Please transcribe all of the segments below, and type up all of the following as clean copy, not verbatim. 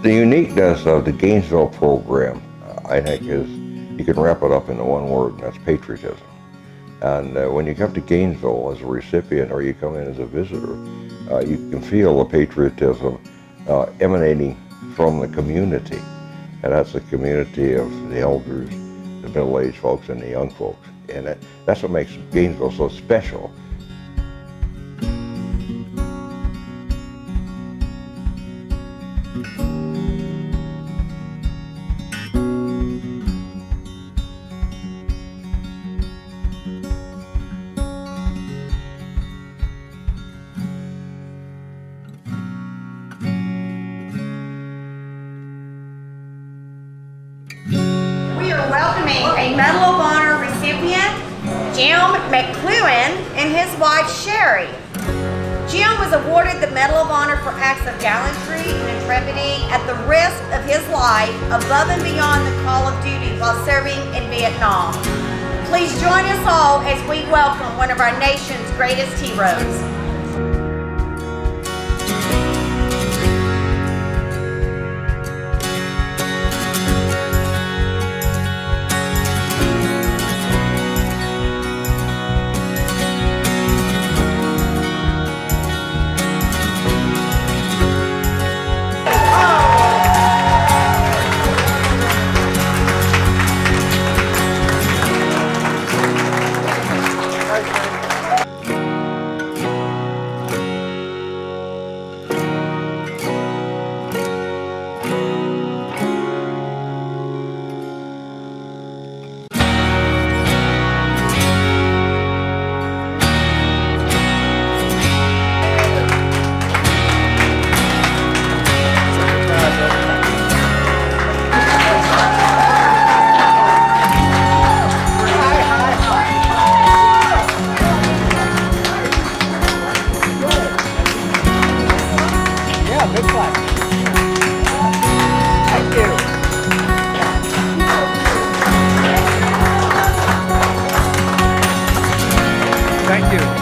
The uniqueness of the Gainesville program, I think, is you can wrap it up into one word, and that's patriotism. And when you come to Gainesville as a recipient or you come in as a visitor, you can feel the patriotism emanating from the community. And that's the community of the elders, the middle-aged folks, and the young folks. And that's what makes Gainesville so special. Welcoming a Medal of Honor recipient, Jim McLuhan, and his wife Sherry. Jim was awarded the Medal of Honor for acts of gallantry and intrepidity at the risk of his life above and beyond the call of duty while serving in Vietnam. Please join us all as we welcome one of our nation's greatest heroes. Thank you.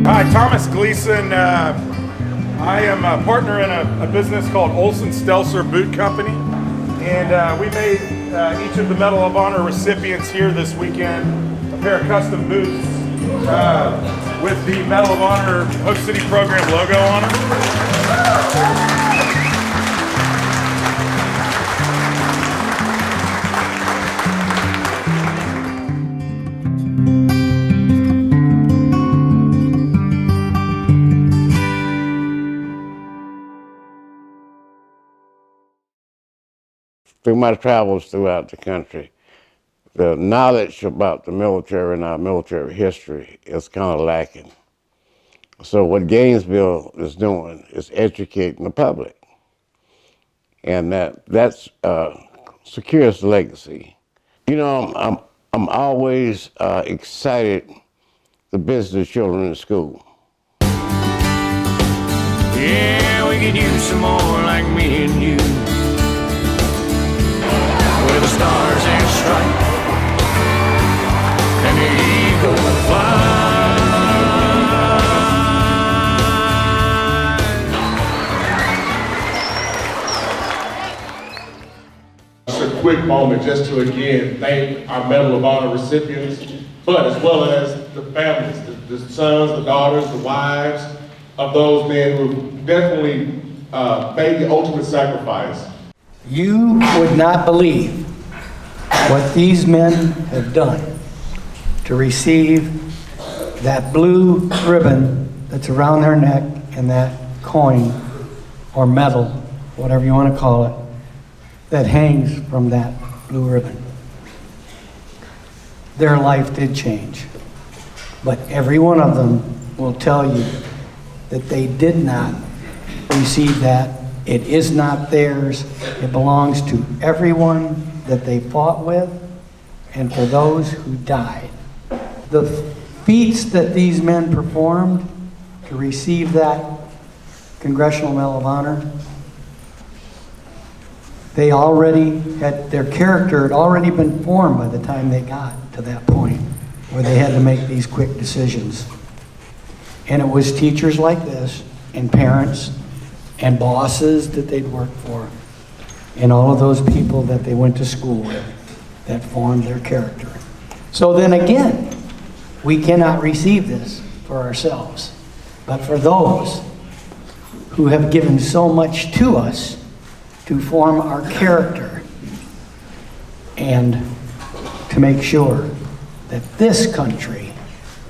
Hi, Thomas Gleason. I am a partner in a business called Olson Stelzer Boot Company, and we made each of the Medal of Honor recipients here this weekend a pair of custom boots with the Medal of Honor Hook City Program logo on them. through my travels throughout the country, the knowledge about the military and our military history is kind of lacking. So what Gainesville is doing is educating the public, and that's secures legacy. You know, I'm always excited to visit the children in school. Yeah, we could use some more like me and you, where the stars and stripes and the eagle flies. Just a quick moment just to again thank our Medal of Honor recipients, but as well as the families, the sons, the daughters, the wives of those men who definitely made the ultimate sacrifice. You would not believe what these men have done to receive that blue ribbon that's around their neck and that coin or medal, whatever you want to call it, that hangs from that blue ribbon. Their life did change, but every one of them will tell you that they did not receive that. It is not theirs. It belongs to everyone that they fought with and for those who died. The feats that these men performed to receive that Congressional Medal of Honor, they already had, their character had already been formed by the time they got to that point where they had to make these quick decisions. And it was teachers like this, and parents, and bosses that they'd worked for, and all of those people that they went to school with that formed their character. So then again, we cannot receive this for ourselves, but for those who have given so much to us to form our character and to make sure that this country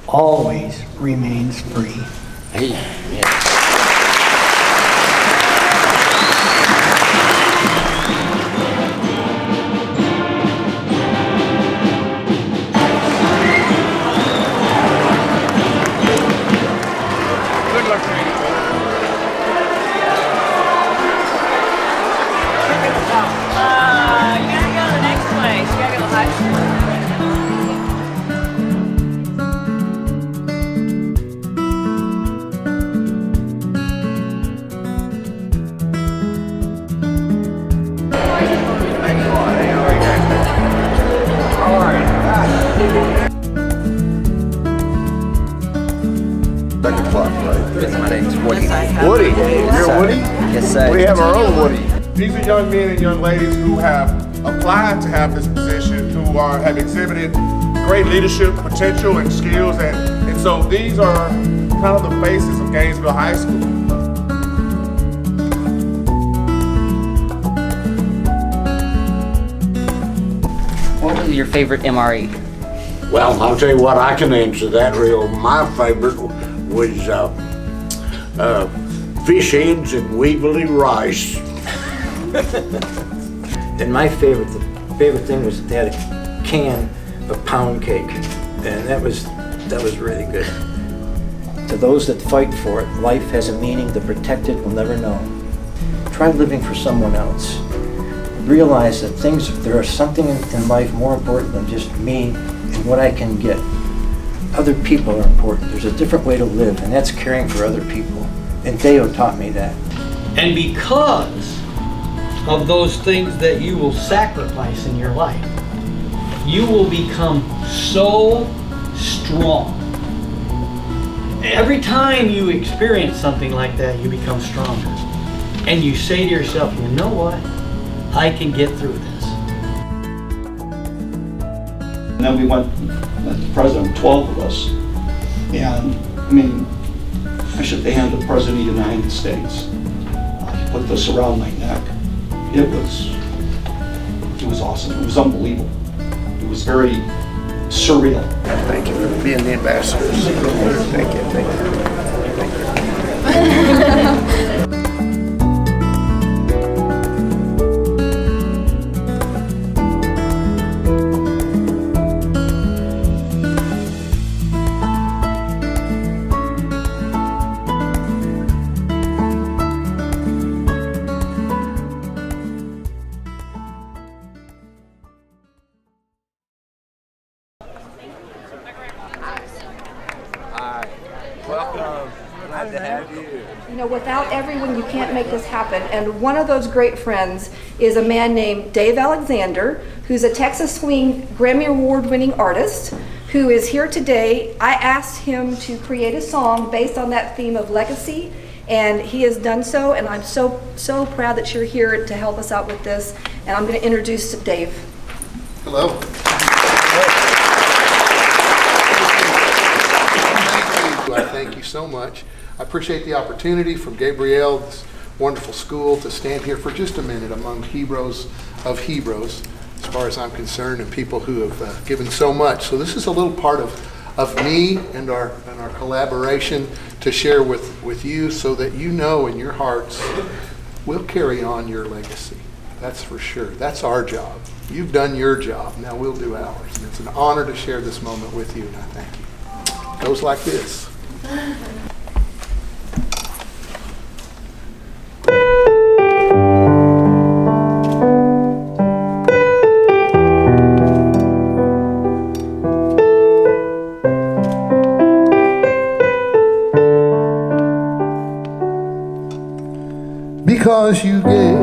always remains free. Good luck to you. You gotta go to the next place. You gotta go to the high school. Second clock, right? My name's Woody. Woody, you're Woody? Yes, sir. We have our own Woody. These are young men and young ladies who have applied to have this position, who have exhibited great leadership potential and skills, and so these are kind of the faces of Gainesville High School. What was your favorite MRE? Well, I'll tell you what, I can answer that real. My favorite was fish heads and weevily rice. And my favorite thing was they had a can of pound cake, and that was really good. To those that fight for it, life has a meaning the protected will never know. Try living for someone else. Realize that there is something in life more important than just me and what I can get. Other people are important. There's a different way to live, and that's caring for other people. And Deo taught me that. And because of those things that you will sacrifice in your life, you will become so strong. Every time you experience something like that, you become stronger. And you say to yourself, you know what? I can get through this. And then we went, the president, 12 of us. And I mean, I shook the hand of the President of the United States. He put this around my neck. It was awesome. It was unbelievable. It was very surreal. Thank you for being the ambassadors. Thank you. You know, without everyone, you can't make this happen. And one of those great friends is a man named Dave Alexander, who's a Texas Swing Grammy Award-winning artist, who is here today. I asked him to create a song based on that theme of legacy, and he has done so, and I'm so proud that you're here to help us out with this. And I'm going to introduce Dave. Hello. Thank you so much. I appreciate the opportunity from Gabrielle, this wonderful school, to stand here for just a minute among heroes of heroes, as far as I'm concerned, and people who have given so much. So this is a little part of me and our collaboration to share with you, so that you know in your hearts we'll carry on your legacy. That's for sure. That's our job. You've done your job. Now we'll do ours. And it's an honor to share this moment with you, and I thank you. It goes like this. Because you gave,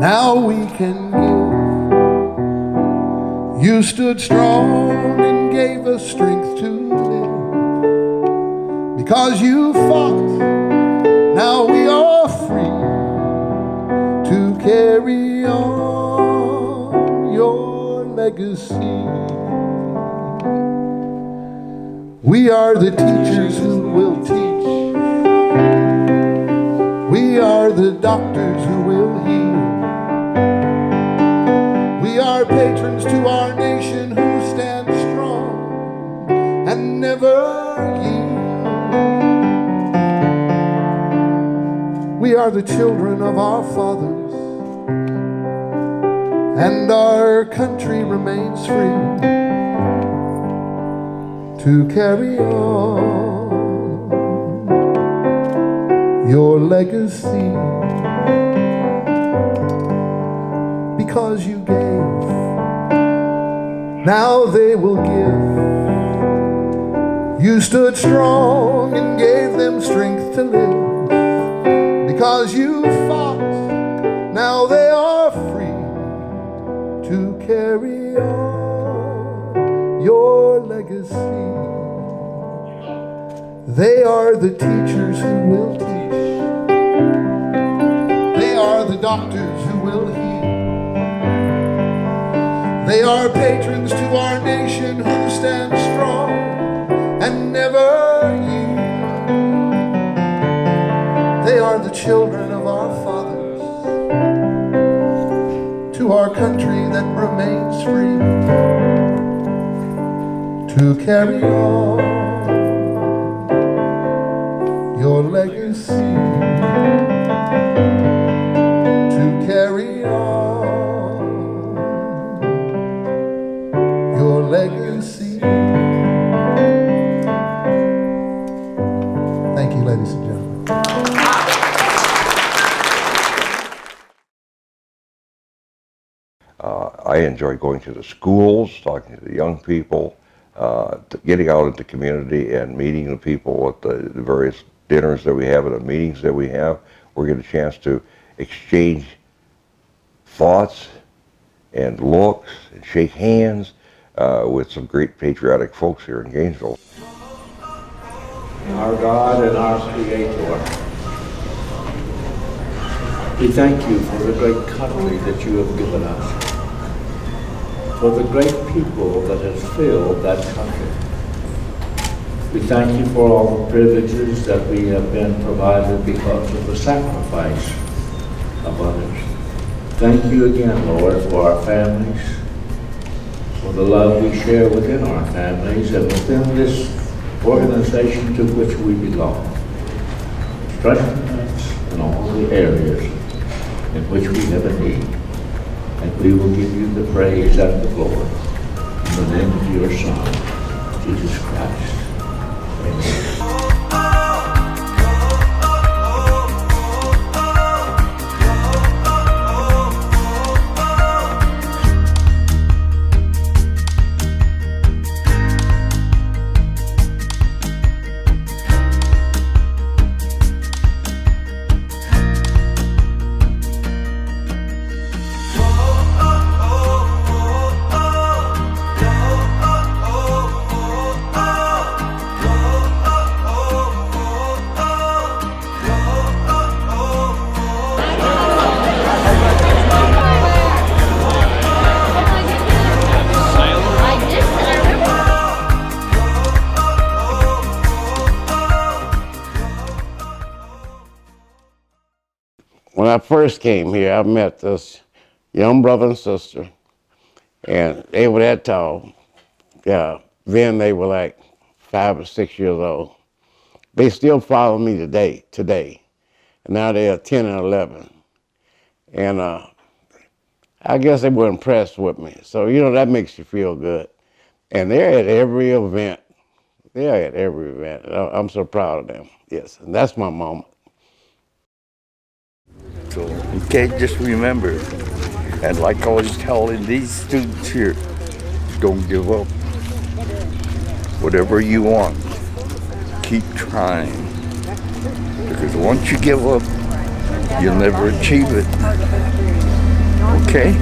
now we can give. You stood strong and gave us strength to live. Because you fought, now we are free to carry on your legacy. We are the teachers who will teach. We are the doctors who will heal. We are patrons to our nation who stand strong and never yield. We are the children of our fathers, and our country remains free to carry on your legacy. Because you gave, now they will give. You stood strong and gave them strength to live. Because you fought, now they are free to carry on your legacy. They are the teachers who will teach. They are the doctors who will heal. They are patrons to our nation who stand strong and never yield. They are the children of our fathers, to our country that remains free to carry on your legacy. To carry on your legacy. Thank you, ladies and gentlemen. I enjoy going to the schools, talking to the young people, getting out into the community and meeting the people at the various dinners that we have and the meetings that we have. We get a chance to exchange thoughts and looks and shake hands with some great patriotic folks here in Gainesville. Our God and our Creator, we thank you for the great country that you have given us, for the great people that have filled that country. We thank you for all the privileges that we have been provided because of the sacrifice of others. Thank you again, Lord, for our families, for the love we share within our families and within this organization to which we belong. Strengthen us in all the areas in which we have a need, and we will give you the praise and the glory in the name of your Son, Jesus Christ. Amen. I first came here, I met this young brother and sister, and they were that tall. Yeah, then they were like 5 or 6 years old. They still follow me today. And now they are 10 and 11. And I guess they were impressed with me. So, you know, that makes you feel good. And they're at every event. They're at every event. I'm so proud of them. Yes, and that's my moment. So you can't just remember. And like I was telling these students here, don't give up. Whatever you want, keep trying. Because once you give up, you'll never achieve it. Okay?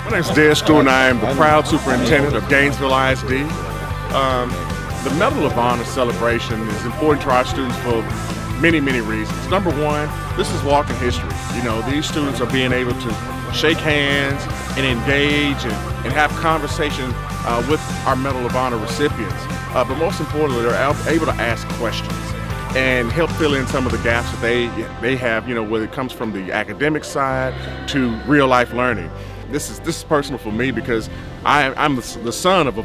My name is Dale Stewart, and I am the proud superintendent of Gainesville ISD. The Medal of Honor celebration is important to our students for many, many reasons. Number one, this is walking history. You know, these students are being able to shake hands and engage and have conversation with our Medal of Honor recipients. But most importantly, they're able to ask questions and help fill in some of the gaps that they have, you know, whether it comes from the academic side to real life learning. This is personal for me because I'm the son of a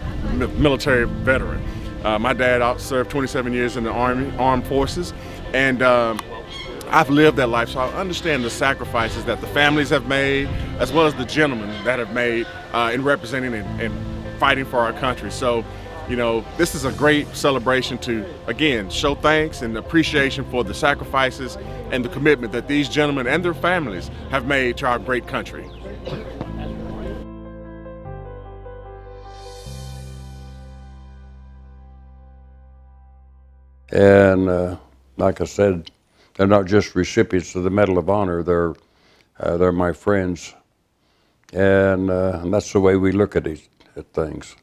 military veteran. My dad served 27 years in the armed forces, and I've lived that life, so I understand the sacrifices that the families have made, as well as the gentlemen that have made in representing and fighting for our country. So, you know, this is a great celebration to, again, show thanks and appreciation for the sacrifices and the commitment that these gentlemen and their families have made to our great country. And like I said, they're not just recipients of the Medal of Honor, they're my friends. And that's the way we look at things.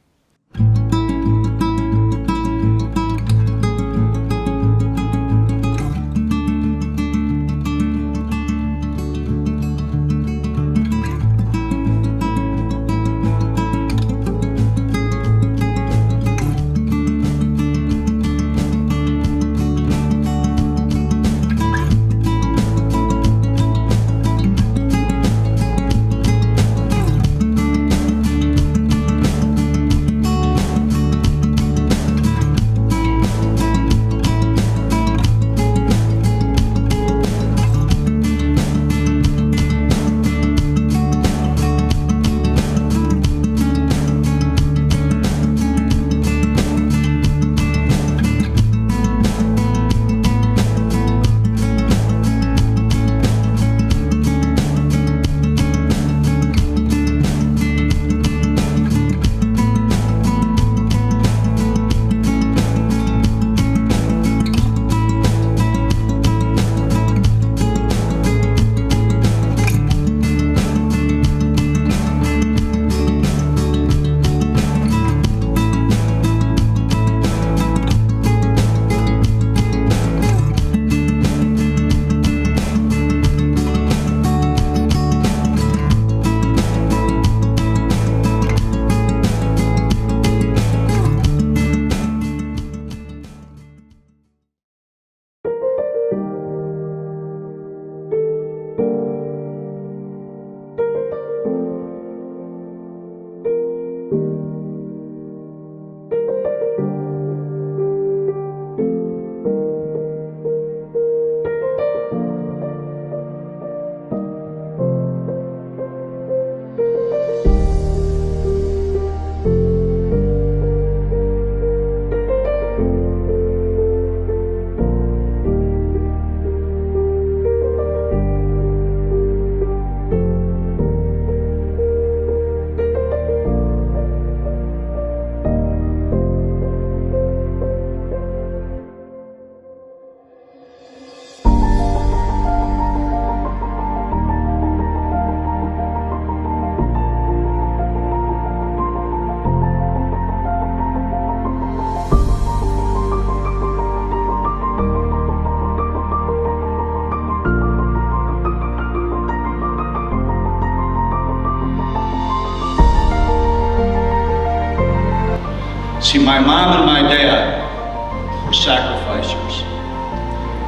See, my mom and my dad were sacrificers.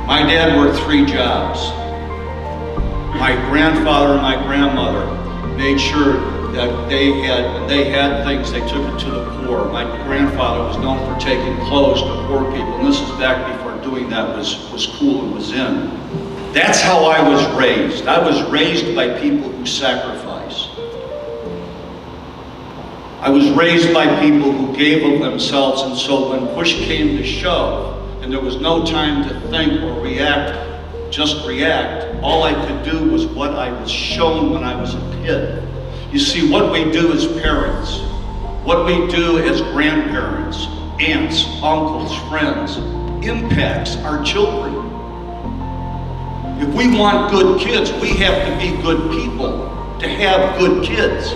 My dad worked 3 jobs. My grandfather and my grandmother made sure that they had things, they took it to the poor. My grandfather was known for taking clothes to poor people, and this is back before doing that was cool and was in. That's how I was raised. I was raised by people who sacrifice. I was raised by people who gave of themselves, and so when push came to shove, and there was no time to think or react, just react, all I could do was what I was shown when I was a kid. You see, what we do as parents, what we do as grandparents, aunts, uncles, friends, impacts our children. If we want good kids, we have to be good people to have good kids.